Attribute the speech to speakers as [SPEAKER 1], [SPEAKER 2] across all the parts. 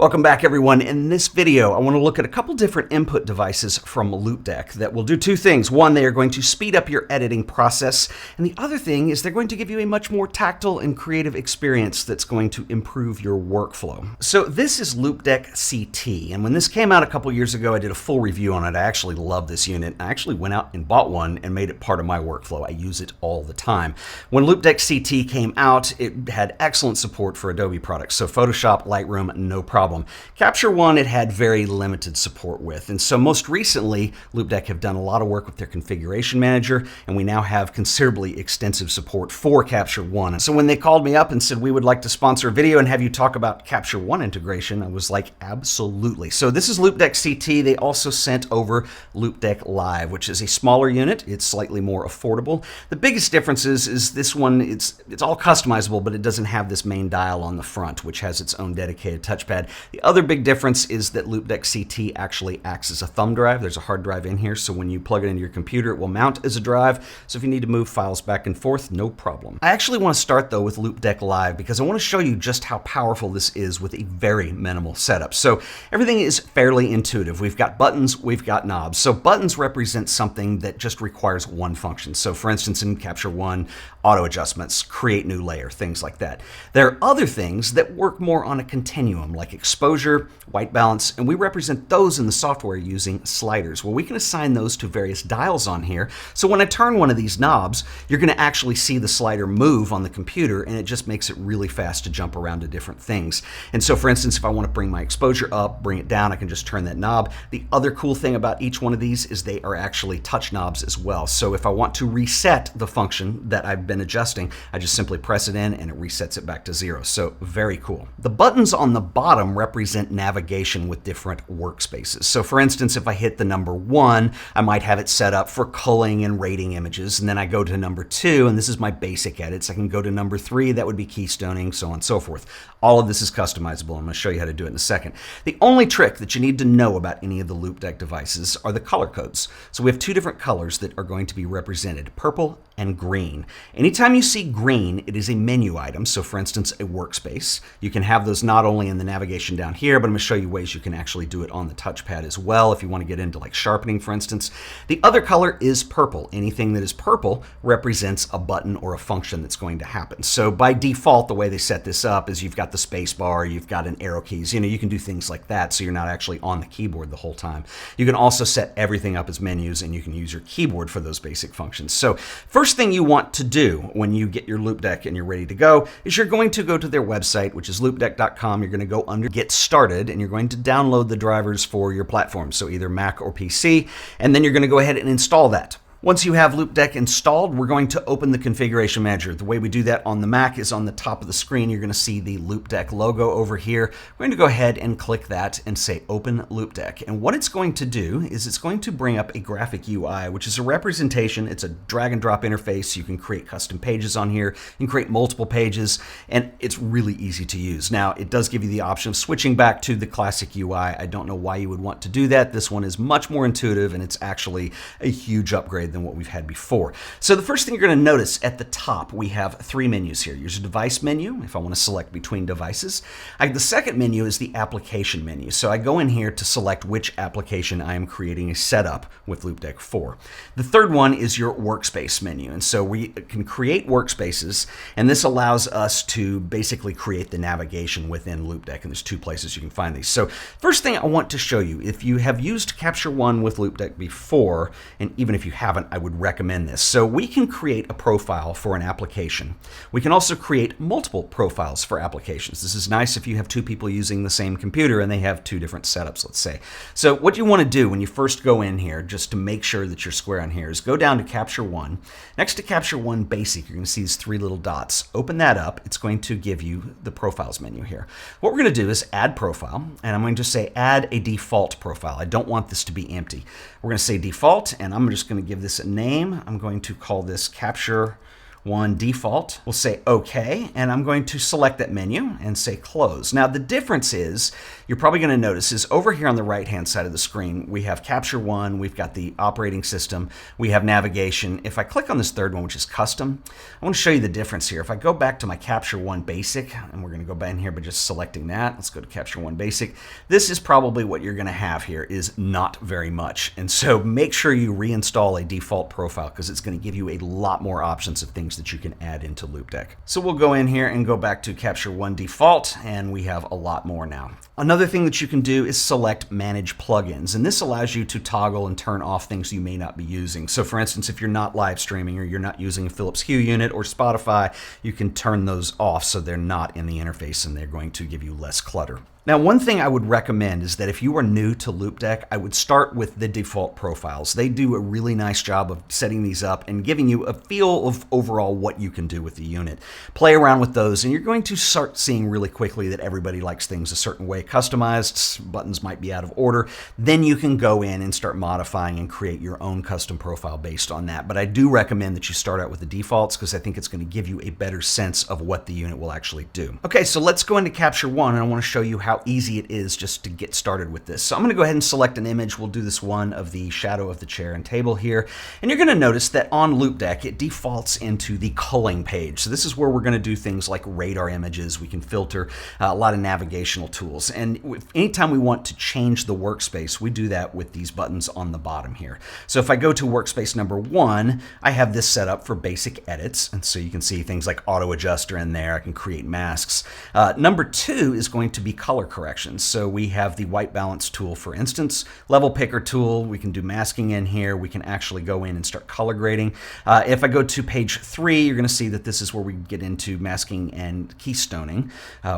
[SPEAKER 1] Welcome back, everyone. In this video, I want to look at a couple different input devices from Loupedeck that will do two things. One, they are going to speed up your editing process, and the other thing is they're going to give you a much more tactile and creative experience that's going to improve your workflow. So this is Loupedeck CT, and when this came out a couple years ago, I did a full review on it. I actually love this unit. I actually went out and bought one and made it part of my workflow. I use it all the time. When Loupedeck CT came out, it had excellent support for Adobe products, so Photoshop, Lightroom, no problem. Capture One it had very limited support with, and so most recently Loupedeck have done a lot of work with their configuration manager, and we now have considerably extensive support for Capture One. So when they called me up and said we would like to sponsor a video and have you talk about Capture One integration, I was like, absolutely. So this is Loupedeck CT. They also sent over Loupedeck Live, which is a smaller unit. It's slightly more affordable. The biggest difference is this one, it's all customizable, but it doesn't have this main dial on the front, which has its own dedicated touchpad. The other big difference is that Loupedeck CT actually acts as a thumb drive. There's a hard drive in here, so when you plug it into your computer, it will mount as a drive. So if you need to move files back and forth, no problem. I actually want to start though with Loupedeck Live because I want to show you just how powerful this is with a very minimal setup. So everything is fairly intuitive. We've got buttons, we've got knobs. So buttons represent something that just requires one function. So for instance, in Capture One, auto adjustments, create new layer, things like that. There are other things that work more on a continuum, like exposure, white balance, and we represent those in the software using sliders. Well, we can assign those to various dials on here. So when I turn one of these knobs, you're going to actually see the slider move on the computer, and it just makes it really fast to jump around to different things. And so for instance, if I want to bring my exposure up, bring it down, I can just turn that knob. The other cool thing about each one of these is they are actually touch knobs as well. So if I want to reset the function that I've been adjusting, I just simply press it in and it resets it back to 0. So very cool. The buttons on the bottom represent navigation with different workspaces. So for instance, if I hit the number 1, I might have it set up for culling and rating images, and then I go to number 2, and this is my basic edits. I can go to number 3, that would be keystoning, so on and so forth. All of this is customizable. I'm going to show you how to do it in a second. The only trick that you need to know about any of the Loupedeck devices are the color codes. So we have two different colors that are going to be represented, purple and green. Anytime you see green, it is a menu item. So for instance, a workspace. You can have those not only in the navigation down here, but I'm going to show you ways you can actually do it on the touchpad as well if you want to get into like sharpening, for instance. The other color is purple. Anything that is purple represents a button or a function that's going to happen. So by default, the way they set this up is you've got the space bar, you've got an arrow keys, you can do things like that so you're not actually on the keyboard the whole time. You can also set everything up as menus, and you can use your keyboard for those basic functions. So first thing you want to do when you get your Loupedeck and you're ready to go is you're going to go to their website, which is loupedeck.com. You're going to go under Get Started, and you're going to download the drivers for your platform, so either Mac or PC, and then you're going to go ahead and install that. Once you have Loupedeck installed, we're going to open the configuration manager. The way we do that on the Mac is on the top of the screen. You're going to see the Loupedeck logo over here. We're going to go ahead and click that and say Open Loupedeck. And what it's going to do is it's going to bring up a graphic UI, which is a representation. It's a drag and drop interface. You can create custom pages on here. You can create multiple pages, and it's really easy to use. Now, it does give you the option of switching back to the classic UI. I don't know why you would want to do that. This one is much more intuitive, and it's actually a huge upgrade than what we've had before. So the first thing you're going to notice at the top, we have 3 menus here. Here's a device menu, if I want to select between devices. The second menu is the application menu. So I go in here to select which application I am creating a setup with Loupedeck for. The third one is your workspace menu. And so we can create workspaces, and this allows us to basically create the navigation within Loupedeck. And there's 2 places you can find these. So first thing I want to show you, if you have used Capture One with Loupedeck before, and even if you haven't, I would recommend this. So we can create a profile for an application. We can also create multiple profiles for applications. This is nice if you have 2 people using the same computer and they have 2 different setups, let's say. So what you want to do when you first go in here, just to make sure that you're square on here, is go down to Capture One. Next to Capture One Basic, you're going to see these 3 little dots. Open that up. It's going to give you the profiles menu here. What we're going to do is add profile, and I'm going to say add a default profile. I don't want this to be empty. We're going to say default, and I'm just going to give this a name. I'm going to call this Capture 1 default. We'll say OK, and I'm going to select that menu and say close. Now the difference is, you're probably going to notice, is over here on the right hand side of the screen, we have Capture One, we've got the operating system, we have navigation. If I click on this third one, which is custom, I want to show you the difference here. If I go back to my Capture One Basic, and we're going to go back in here by just selecting that, let's go to Capture One Basic. This is probably what you're going to have here, is not very much. And so make sure you reinstall a default profile, because it's going to give you a lot more options of things that you can add into Loupedeck. So we'll go in here and go back to Capture One Default, and we have a lot more now. Another thing that you can do is select Manage Plugins, and this allows you to toggle and turn off things you may not be using. So for instance, if you're not live streaming or you're not using a Philips Hue unit or Spotify, you can turn those off so they're not in the interface and they're going to give you less clutter. Now, one thing I would recommend is that if you are new to Loupedeck, I would start with the default profiles. They do a really nice job of setting these up and giving you a feel of overall what you can do with the unit. Play around with those, and you're going to start seeing really quickly that everybody likes things a certain way customized. Buttons might be out of order. Then you can go in and start modifying and create your own custom profile based on that. But I do recommend that you start out with the defaults, because I think it's going to give you a better sense of what the unit will actually do. Okay, so let's go into Capture One, and I want to show you how easy it is just to get started with this. So I'm going to go ahead and select an image. We'll do this one of the shadow of the chair and table here. And you're going to notice that on Loupedeck, it defaults into the culling page. So this is where we're going to do things like radar images. We can filter a lot of navigational tools. And anytime we want to change the workspace, we do that with these buttons on the bottom here. So if I go to workspace number 1, I have this set up for basic edits. And so you can see things like auto adjuster in there. I can create masks. Number 2 is going to be color correction. So we have the white balance tool, for instance, level picker tool. We can do masking in here. We can actually go in and start color grading. If I go to page 3, you're going to see that this is where we get into masking and keystoning,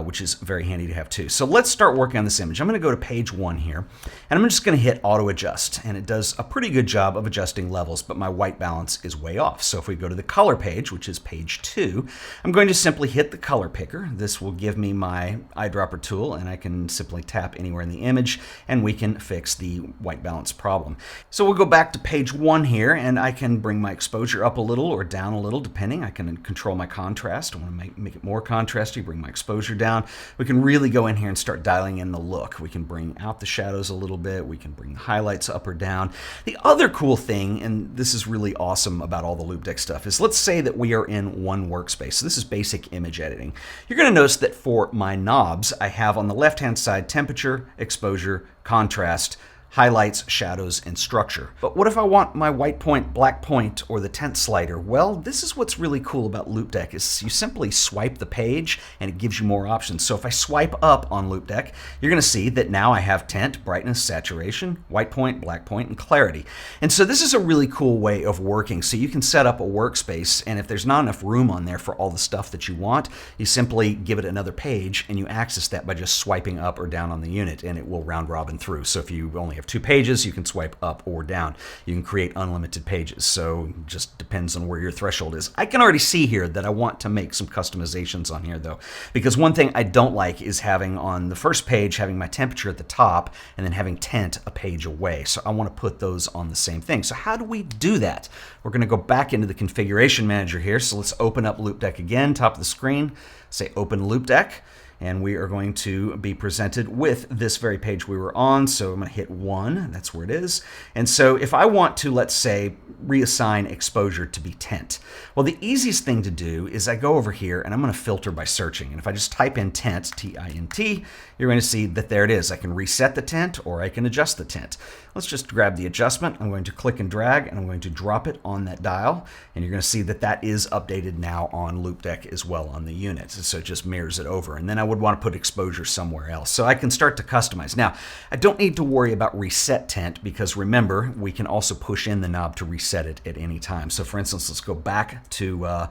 [SPEAKER 1] which is very handy to have too. So let's start working on this image. I'm going to go to page 1 here, and I'm just going to hit auto adjust, and it does a pretty good job of adjusting levels, but my white balance is way off. So if we go to the color page, which is page 2, I'm going to simply hit the color picker. This will give me my eyedropper tool, and I can simply tap anywhere in the image and we can fix the white balance problem. So we'll go back to page 1 here, and I can bring my exposure up a little or down a little depending. I can control my contrast. I want to make it more contrasty, bring my exposure down. We can really go in here and start dialing in the look. We can bring out the shadows a little bit. We can bring the highlights up or down. The other cool thing, and this is really awesome about all the Loupedeck stuff, is let's say that we are in one workspace. So this is basic image editing. You're going to notice that for my knobs, I have on the left-hand side temperature, exposure, contrast, highlights, shadows, and structure. But what if I want my white point, black point, or the tint slider? Well, this is what's really cool about Loupedeck, is you simply swipe the page and it gives you more options. So if I swipe up on Loupedeck, you're going to see that now I have tint, brightness, saturation, white point, black point, and clarity. And so this is a really cool way of working. So you can set up a workspace, and if there's not enough room on there for all the stuff that you want, you simply give it another page and you access that by just swiping up or down on the unit, and it will round robin through. So if you only have 2 pages, you can swipe up or down. You can create unlimited pages, so it just depends on where your threshold is. I can already see here that I want to make some customizations on here though, because one thing I don't like is having on the first page having my temperature at the top and then having tint a page away. So I want to put those on the same thing. So how do we do that? We're going to go back into the configuration manager here. So let's open up Loupedeck again, top of the screen, say open Loupedeck. And we are going to be presented with this very page we were on. So I'm going to hit 1. That's where it is. And so if I want to, let's say, reassign exposure to be tint, well, the easiest thing to do is I go over here and I'm going to filter by searching. And if I just type in tint, T-I-N-T, you're going to see that there it is. I can reset the tint or I can adjust the tint. Let's just grab the adjustment. I'm going to click and drag, and I'm going to drop it on that dial. And you're going to see that that is updated now on Loupedeck as well on the unit. So it just mirrors it over. And then I would want to put exposure somewhere else. So I can start to customize. Now, I don't need to worry about reset tint, because remember, we can also push in the knob to reset it at any time. So for instance, let's go back to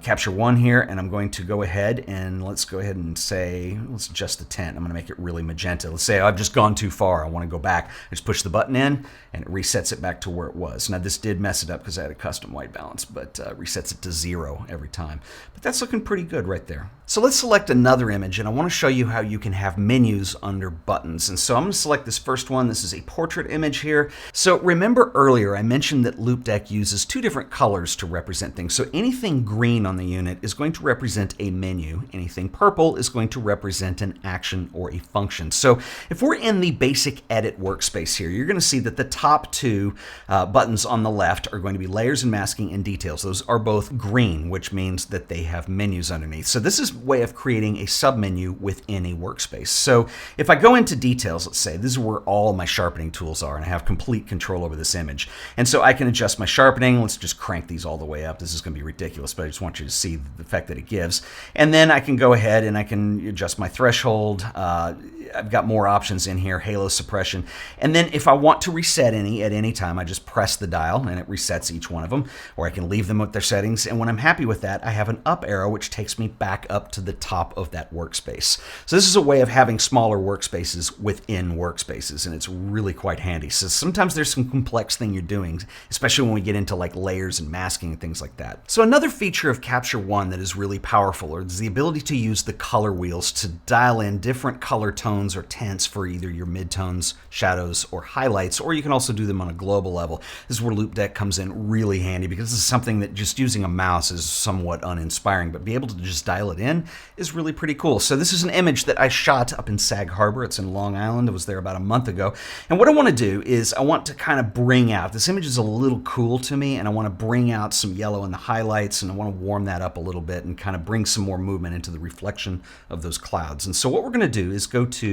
[SPEAKER 1] Capture One here, and I'm going to go ahead and let's go ahead and say, let's adjust the tint. I'm going to make it really magenta. Let's say I've just gone too far. I want to go back. I just push the button in and it resets it back to where it was. Now this did mess it up because I had a custom white balance, but resets it to 0 every time. But that's looking pretty good right there. So let's select another image image, and I want to show you how you can have menus under buttons. And so I'm going to select this first one. This is a portrait image here. So remember earlier I mentioned that Loupedeck uses two different colors to represent things. So anything green on the unit is going to represent a menu. Anything purple is going to represent an action or a function. So if we're in the basic edit workspace here, you're going to see that the top two buttons on the left are going to be layers and masking and details. Those are both green, which means that they have menus underneath. So this is a way of creating a submenu within a workspace. So if I go into details, let's say this is where all my sharpening tools are, and I have complete control over this image. And so I can adjust my sharpening. Let's just crank these all the way up. This is going to be ridiculous, but I just want you to see the effect that it gives. And then I can go ahead and I can adjust my threshold. I've got more options in here, halo suppression. And then if I want to reset any at any time, I just press the dial and it resets each one of them, or I can leave them with their settings. And when I'm happy with that, I have an up arrow, which takes me back up to the top of that workspace. So this is a way of having smaller workspaces within workspaces, and it's really quite handy. So sometimes there's some complex thing you're doing, especially when we get into like layers and masking and things like that. So another feature of Capture One that is really powerful is the ability to use the color wheels to dial in different color tones or tints for either your midtones, shadows, or highlights, or you can also do them on a global level. This is where Loupedeck comes in really handy, because this is something that just using a mouse is somewhat uninspiring, but be able to just dial it in is really pretty cool. So this is an image that I shot up in Sag Harbor. It's in Long Island. I was there about a month ago. And what I want to do is I want to kind of bring out, this image is a little cool to me, and I want to bring out some yellow in the highlights, and I want to warm that up a little bit and kind of bring some more movement into the reflection of those clouds. And so what we're going to do is go to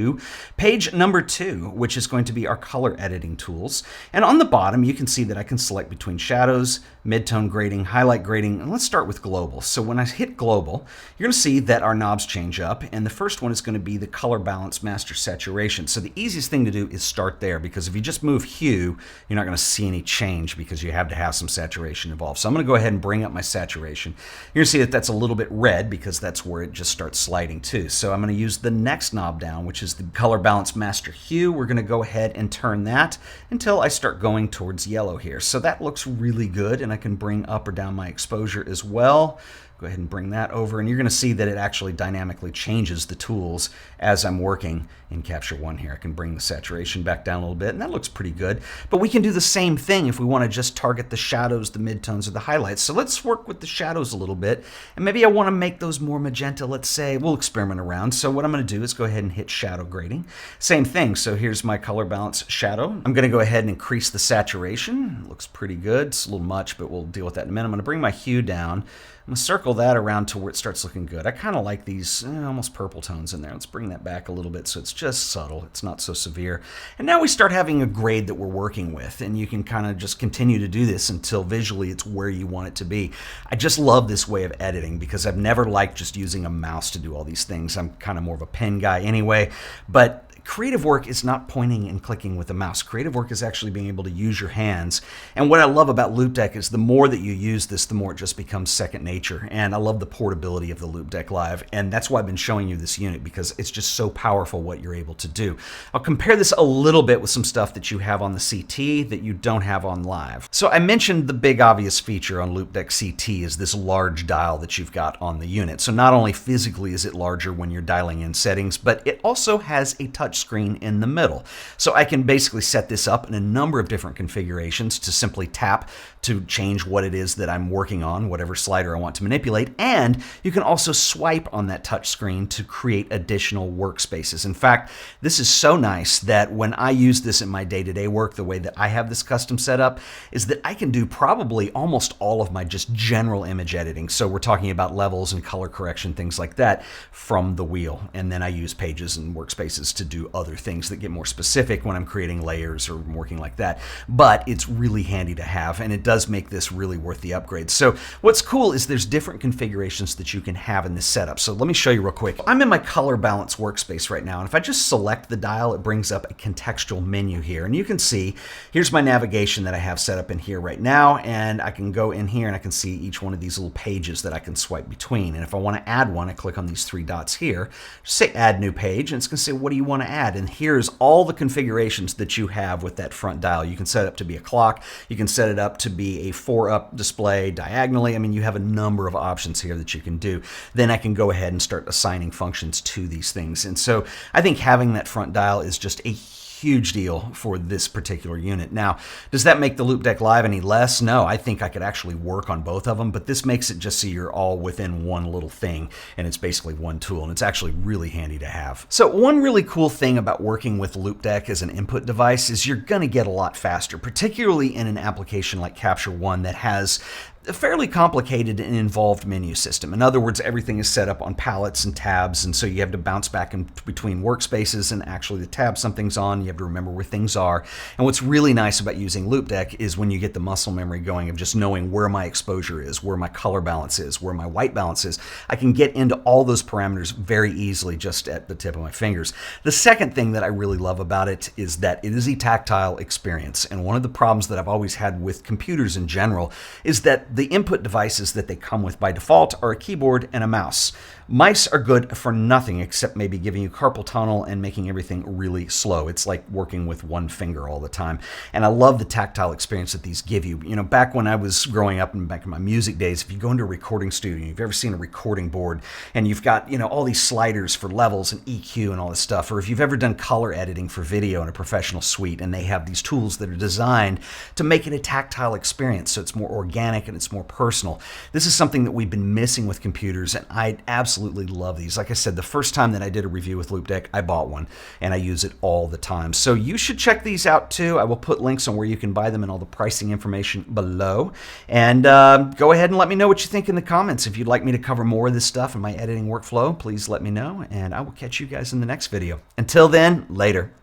[SPEAKER 1] page number 2, which is going to be our color editing tools. And on the bottom, you can see that I can select between shadows, midtone grading, highlight grading, and let's start with global. So when I hit global, you're going to see that our knobs change up, and the first one is going to be the color balance master saturation. So the easiest thing to do is start there, because if you just move hue, you're not going to see any change because you have to have some saturation involved. So I'm going to go ahead and bring up my saturation. You're going to see that that's a little bit red because that's where it just starts sliding to. So I'm going to use the next knob down, which is the color balance master hue. We're going to go ahead and turn that until I start going towards yellow here. So that looks really good, and I can bring up or down my exposure as well. Go ahead and bring that over, and you're going to see that it actually dynamically changes the tools as I'm working in Capture One here. I can bring the saturation back down a little bit, and that looks pretty good. But we can do the same thing if we want to just target the shadows, the midtones, or the highlights. So let's work with the shadows a little bit, and maybe I want to make those more magenta. Let's say we'll experiment around. So what I'm going to do is go ahead and hit shadow grading. Same thing. So here's my color balance shadow. I'm going to go ahead and increase the saturation. It looks pretty good. It's a little much, but we'll deal with that in a minute. I'm going to bring my hue down. I'm going to circle that around to where it starts looking good. I kind of like these almost purple tones in there. Let's bring that back a little bit so it's just subtle. It's not so severe. And now we start having a grade that we're working with, and you can kind of just continue to do this until visually it's where you want it to be. I just love this way of editing because I've never liked just using a mouse to do all these things. I'm kind of more of a pen guy anyway, but creative work is not pointing and clicking with a mouse. Creative work is actually being able to use your hands. And what I love about Loupedeck is the more that you use this, the more it just becomes second nature. And I love the portability of the Loupedeck Live. And that's why I've been showing you this unit, because it's just so powerful what you're able to do. I'll compare this a little bit with some stuff that you have on the CT that you don't have on Live. So I mentioned the big obvious feature on Loupedeck CT is this large dial that you've got on the unit. So not only physically is it larger when you're dialing in settings, but it also has a touch screen in the middle. So I can basically set this up in a number of different configurations to simply tap to change what it is that I'm working on, whatever slider I want to manipulate. And you can also swipe on that touch screen to create additional workspaces. In fact, this is so nice that when I use this in my day-to-day work, the way that I have this custom set up is that I can do probably almost all of my just general image editing. So we're talking about levels and color correction, things like that, from the wheel. And then I use pages and workspaces to do other things that get more specific when I'm creating layers or working like that. But it's really handy to have, and it does make this really worth the upgrade. So what's cool is there's different configurations that you can have in this setup. So let me show you real quick. I'm in my color balance workspace right now, and if I just select the dial, it brings up a contextual menu here. And you can see, here's my navigation that I have set up in here right now, and I can go in here and I can see each one of these little pages that I can swipe between. And if I want to add one, I click on these three dots here, just say add new page, and it's going to say, what do you want to add. And here's all the configurations that you have with that front dial. You can set it up to be a clock. You can set it up to be a 4-up display diagonally. I mean, you have a number of options here that you can do. Then I can go ahead and start assigning functions to these things. And so I think having that front dial is just a huge deal for this particular unit. Now, does that make the Loupedeck Live any less? No, I think I could actually work on both of them, but this makes it just so you're all within one little thing, and it's basically one tool, and it's actually really handy to have. So one really cool thing about working with Loupedeck as an input device is you're going to get a lot faster, particularly in an application like Capture One that has a fairly complicated and involved menu system. In other words, everything is set up on palettes and tabs, and so you have to bounce back in between workspaces and actually the tab something's on. You have to remember where things are. And what's really nice about using Loupedeck is when you get the muscle memory going of just knowing where my exposure is, where my color balance is, where my white balance is. I can get into all those parameters very easily just at the tip of my fingers. The second thing that I really love about it is that it is a tactile experience. And one of the problems that I've always had with computers in general is that the input devices that they come with by default are a keyboard and a mouse. Mice are good for nothing except maybe giving you carpal tunnel and making everything really slow. It's like working with one finger all the time. And I love the tactile experience that these give you. You know, back when I was growing up and back in my music days, if you go into a recording studio, you've ever seen a recording board and you've got, you know, all these sliders for levels and EQ and all this stuff, or if you've ever done color editing for video in a professional suite and they have these tools that are designed to make it a tactile experience so it's more organic and it's more personal. This is something that we've been missing with computers, and I absolutely love these. Like I said, the first time that I did a review with Loupedeck, I bought one and I use it all the time. So you should check these out too. I will put links on where you can buy them and all the pricing information below. And go ahead and let me know what you think in the comments. If you'd like me to cover more of this stuff in my editing workflow, please let me know, and I will catch you guys in the next video. Until then, later.